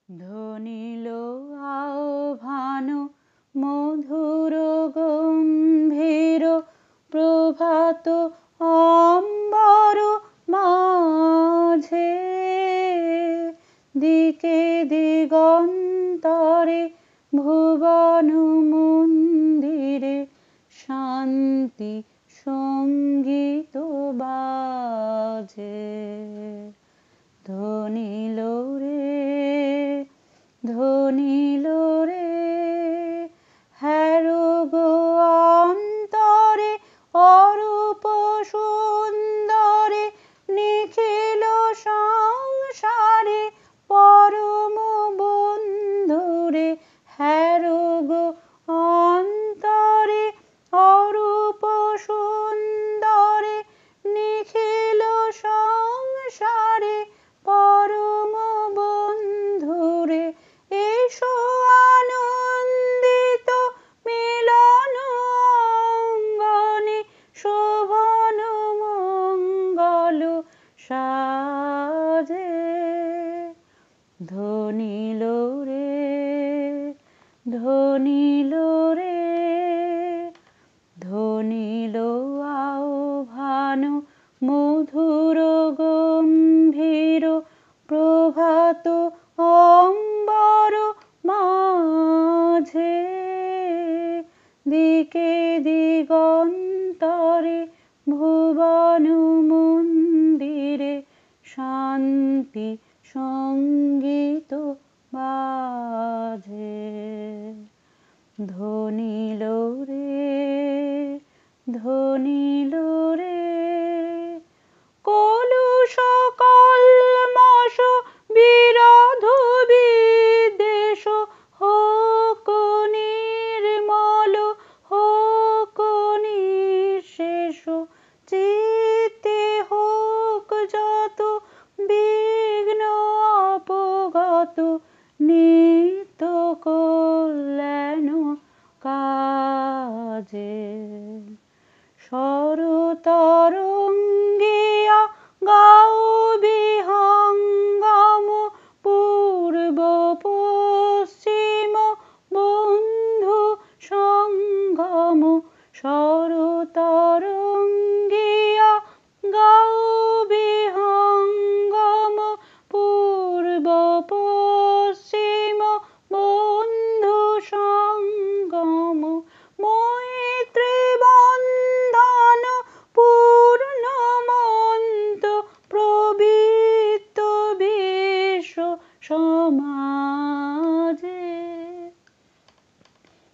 ধ্বনিল আহ্বান মধুর গম্ভীর প্রভাত অম্বর মাঝে, দিকে দিগন্তরে ভুবন মন্দিরে শান্তি সঙ্গীত বাজে। ধ্বনিল রে, ধ্বনিল রে, হ্যারো গো অন্তরে অরূপ সুন্দরে, নিখিল সংসারে পরম বন্ধুরে। হ্যারো গো অন্তরে অরূপ সুন্দরে, নিখিল সংসারে পরম বন্ধুরে। এসো আনন্দিত মিলন অঙ্গনে, শোভন মঙ্গল সাজে। ধ্বনিল রে, ধ্বনিল রে, ধ্বনিল আহ্বান মধুর গম্ভীর প্রভাত অম্বর মাঝে, দিকে দিগন্তরে ভুবন মন্দিরে শান্তি সঙ্গীত বাজে। ধ্বনিল রে, ধ্বনিল রে, কলুষ কল্মষ বিরোধ বিদ্বেষ হোক নির্মল, হোক নিঃশেষ। চিত্তে হোক যত বিঘ্ন অপগত, নিত্য কল্যাণ কাজে। স্বরতরঙ্গিয়া গাও বিহঙ্গম, পূর্ব পশ্চিম বন্ধু সঙ্গম। স্বরতরঙ্গিয়া গাও বিহঙ্গম, পূর্ব পশ্চিম বন্ধু সঙ্গম। মৈত্রী বন্ধন পূর্ণ মন্ত, প্রবৃত্ত বিশ্ব সমাজে।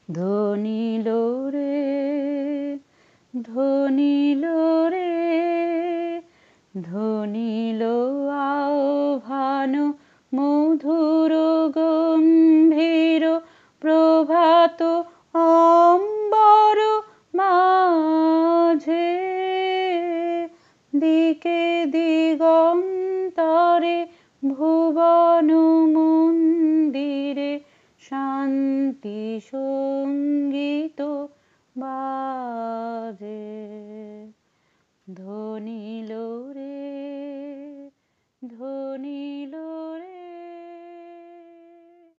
ধ্বনিল রে, ধ্বনিল রে, ধ্বনিল আহ্বান মধুর গম্ভীর প্রভাত অম্বর মাঝে, দিকে দিগন্তরে ভুবন মন্দিরে শান্তি সঙ্গীত বাজে। ধ্বনিল